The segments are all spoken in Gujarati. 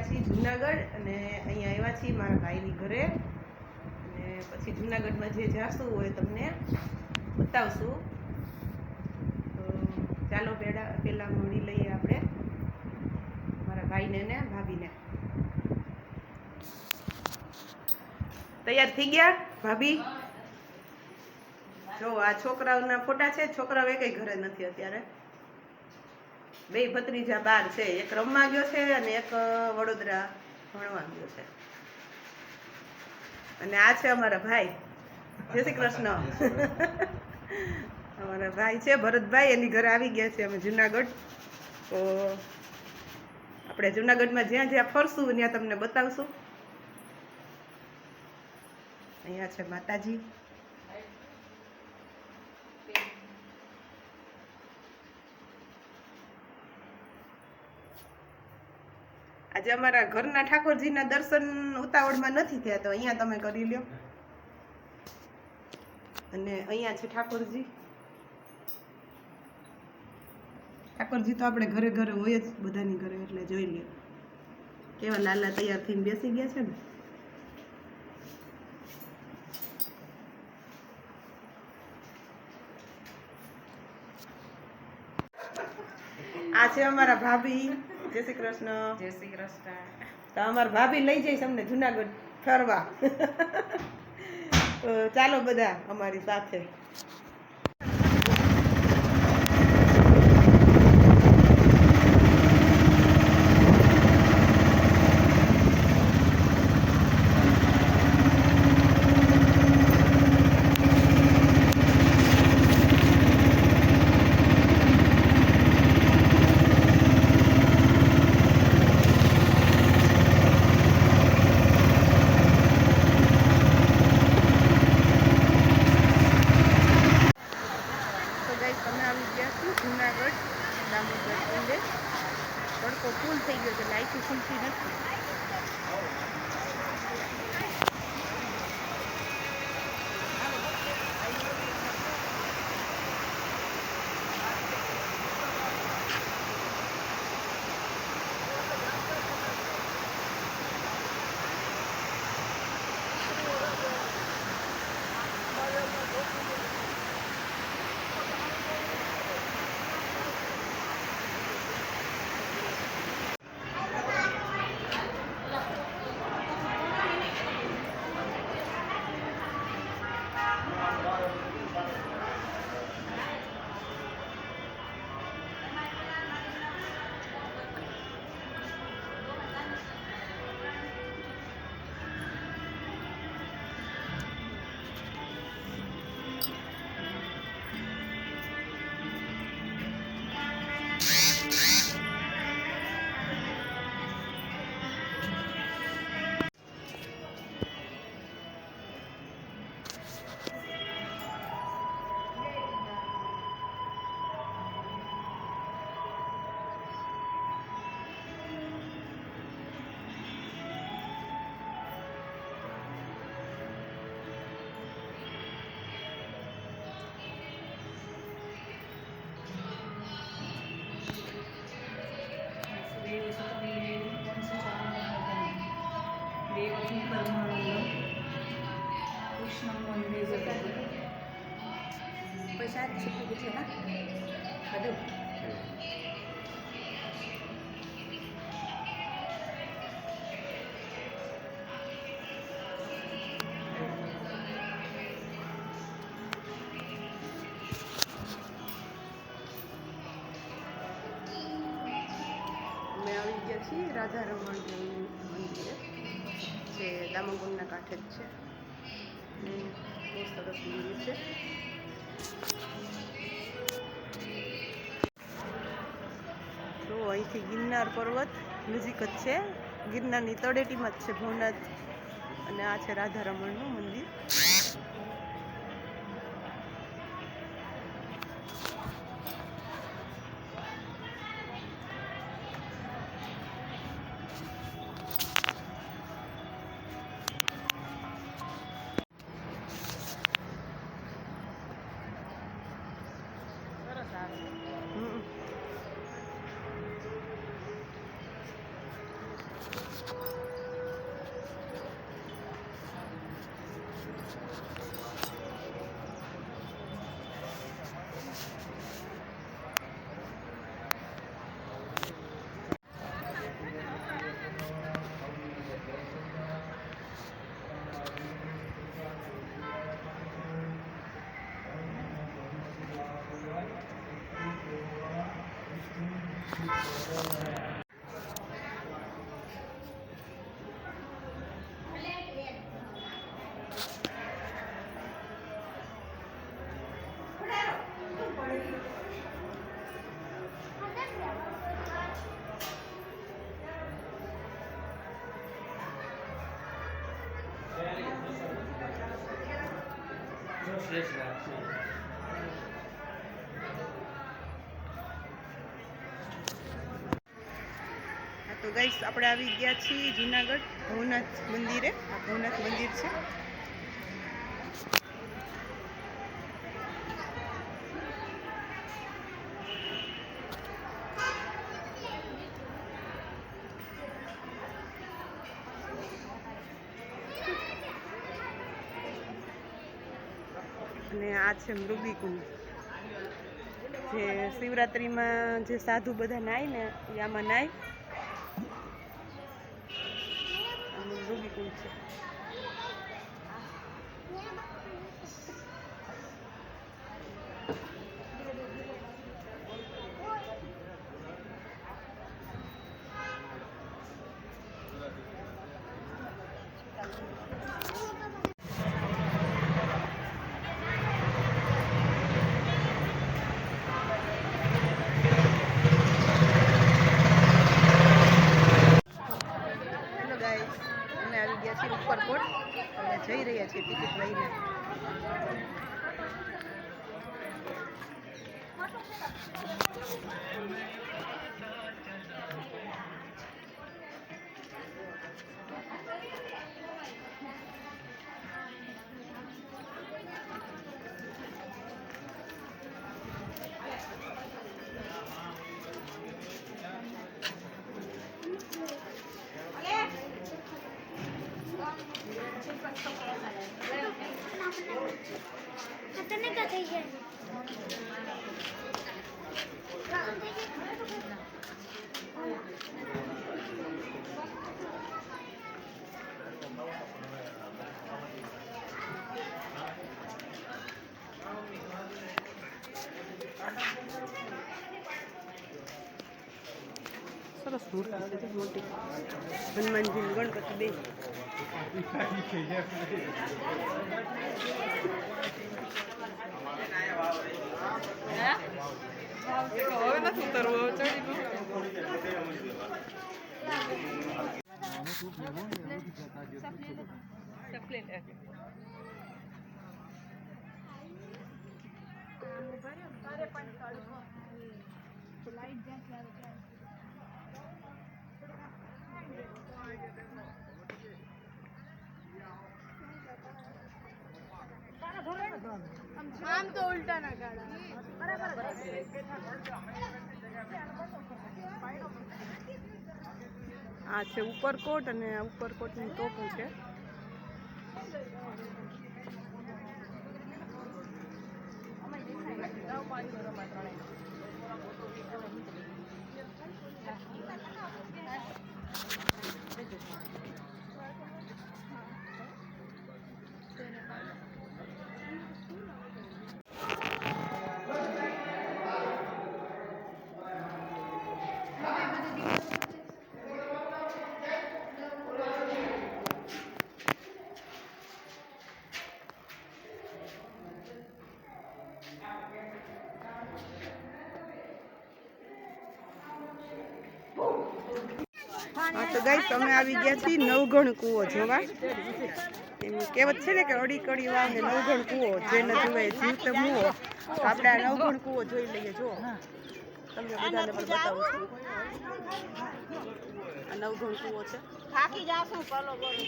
છીએ જુનાગઢ અને અહીંયા આવ્યા છીએ મારા ભાઈની ઘરે અને પછી જુનાગઢમાં જે જાશું હોય તમને બતાવશું. તો ચાલો પહેલાં મળી લઈએ આપણે મારા ભાઈને ને ભાભીને. તૈયાર થઈ ગયા ભાભી? જો આ છોકરાઓના ફોટા છે. છોકરાઓ એકેય ઘરે નથી અત્યારે. બે ભત્રીજા બાર છે. એક રમવા ગયો છે અને એક વડોદરા ભણવા ગયો છે. અને આ છે અમારા ભાઈ. જય શ્રી કૃષ્ણ. અમારા ભાઈ છે ભરતભાઈ, એની ઘરે આવી ગયા છે અમે જુનાગઢ. તો આપણે જુનાગઢમાં જ્યાં જ્યાં ફરશું ત્યાં તમને બતાવશું. અહીંયા છે માતાજી. આજે અમારા ઘરના ઠાકોરજીના દર્શન ઉતાવળમાં નથી થયા, તો અહીંયા તમે કરી લ્યો. અને અહીંયા છે ઠાકોરજી. ઠાકોરજી તો આપણે ઘરે ઘરે હોય જ બધાની ઘરે, એટલે જોઈ લ્યો કેવા લાલા તૈયાર થઈને બેસી ગયા છે ને. આ છે અમારા ભાભી. જય શ્રી કૃષ્ણ. જય શ્રી કૃષ્ણ. તો અમારા ભાભી લઈ જઈશ અમને જુનાગઢ ફરવા. તો ચાલો બધા અમારી સાથે. જુનાગઢ દામોદર કુંડે તડકો ફૂલ થઈ ગયો છે, લાઈટું ખુલતી નથી. પૈસા છૂટું કેટલે હા બધું. અમે આવી ગયા છીએ રાધા રમણ મંદિરે, જે દામોદરના કાંઠે જ છે. બહુ સરસ મંદિર છે. તો અહીંથી ગિરનાર પર્વત નજીક જ છે. ગિરનારની તળેટીમાં જ છે ભવનાથ, અને આ છે રાધા રમણનું મંદિર. તો ગાઈસ આપણે આવી ગયા છીએ જુનાગઢ ભવનાથ મંદિરે. આ ભવનાથ મંદિર છે. અને આ છે મૃગીકુંડ, જે શિવરાત્રિમાં જે સાધુ બધા નાય ને એ આમાં નાય. મૃગીકુંડ છે. ઉપરકોટ અમે જઈ રહ્યા છીએ ટિકિટ લઈને. તને કા થઈ જાય સરસ મૂર્તિ છે મોટી. હનુમાનજી ગણપતિ બે. હવે નથી ઉતરવું, ચડી આમ તો ઉલટા ના ગાડા બરાબર. આ છે ઉપરકોટ અને ઉપરકોટની ટોપું છે. હા તો ગાઈસ અમે આવી ગયા છીએ નવઘણ કૂવો જોવા. એમ કહેવત છે ને કે અડી કડી વાવ ને નવઘણ કૂવો જેને જુએ જીવ તો મુવો. તો આપણે આ નવઘણ કૂવો જોઈ લઈએ. જો તમને બધાને પણ બતાવું છું. આ નવઘણ કૂવો છે. થાકી જાશું પલો બોલો.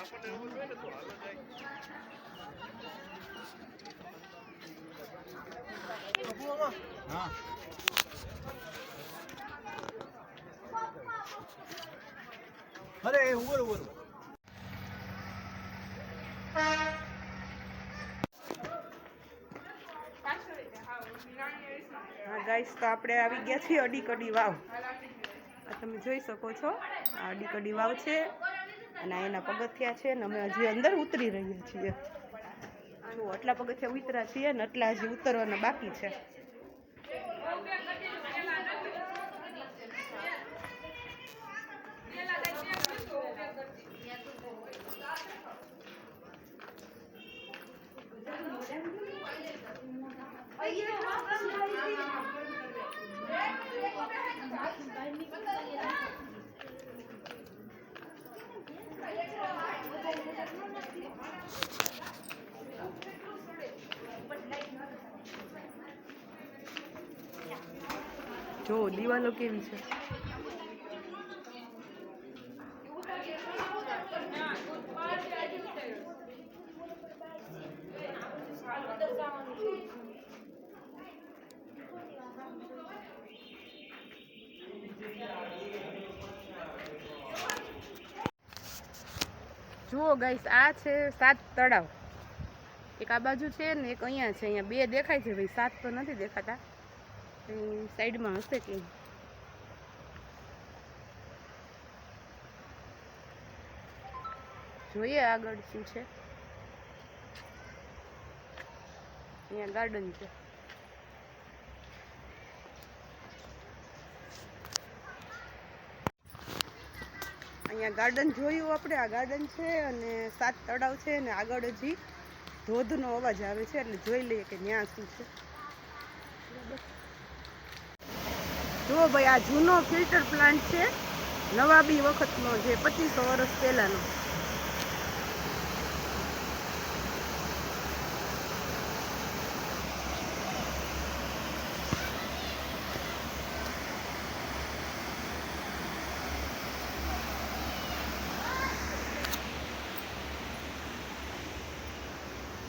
હા અરે ઉભો ઉભો હા ગાઈસ, તો આપણે આવી ગયા છીએ અડીકડી વાવ. આ તમે જોઈ શકો છો, આ અડીકડી વાવ છે અને આ એના પગથિયા છે ને અમે હજી અંદર ઉતરી રહ્યા છીએ. જો આટલા પગથિયા ઉતર્યા છીએ ને એટલા હજી ઉતરવાના બાકી છે. જો દિવાલો કેવી છે. જુઓ ગાઈસ, આ છે 7 તળાવ. એક આ બાજુ છે ને એક અહીંયા છે. અહીંયા 2 દેખાય છે ભાઈ, 7 તો નથી દેખાતા. સાઈડમાં હશે કે જોઈએ આગળ શું છે. અહીંયા ગાર્ડન છે. અહીંયા ગાર્ડન જોયું આપણે. આ ગાર્ડન છે અને 7 તળાવ છે અને આગળ હજી ધોધનો અવાજ આવે છે એટલે જોઈ લઈએ કે ત્યાં શું છે. જુઓ ભાઈ, આ જૂનો ફિલ્ટર પ્લાન્ટ છે, નવાબી વખતનો, જે 2500 વર્ષ પહેલાનો.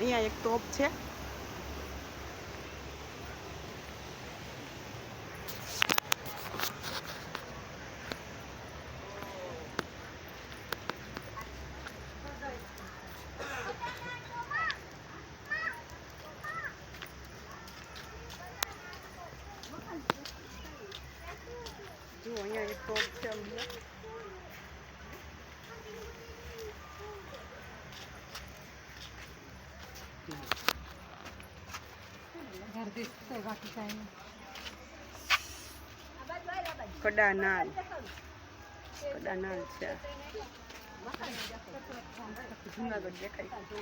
અહીંયા એક તોપ છે. જો અહીંયા એક તોપ છે. કડાનાલ છે. જુનાગઢ દેખાય છે.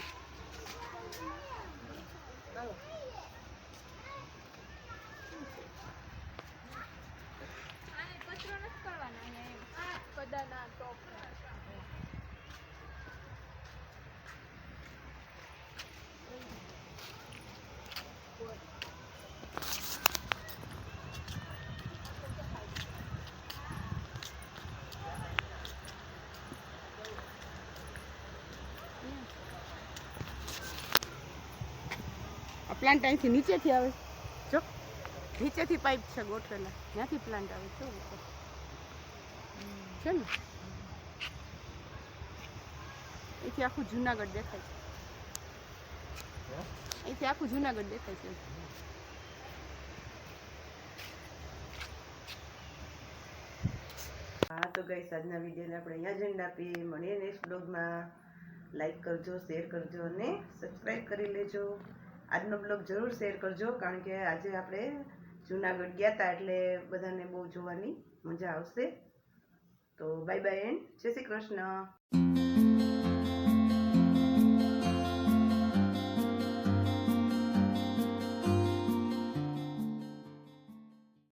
આ પ્લાન્ટ અહીંથી નીચેથી આવે. જો નીચેથી પાઇપ છે ગોઠવેલા, ત્યાંથી પ્લાન્ટ આવે છે ઉપર છે ને. અહીંથી આખું જુનાગઢ દેખાય છે. અહીંથી આખું જુનાગઢ દેખાય છે. હા તો ગાઈસ, આજના વિડીયોને આપણે અહીંયા જ એન્ડ આપીએ. મળીએ નેક્સ્ટ બ્લોગમાં. લાઈક કરજો, શેર કરજો અને સબસ્ક્રાઈબ કરી લેજો. આજનો બ્લોગ જરૂર શેર કરજો, કારણ કે આજે આપણે જુનાગઢ ગયા હતા એટલે બધાને બહુ જોવાની મજા આવશે. તો બાય બાય એન્ડ જય શ્રી કૃષ્ણ.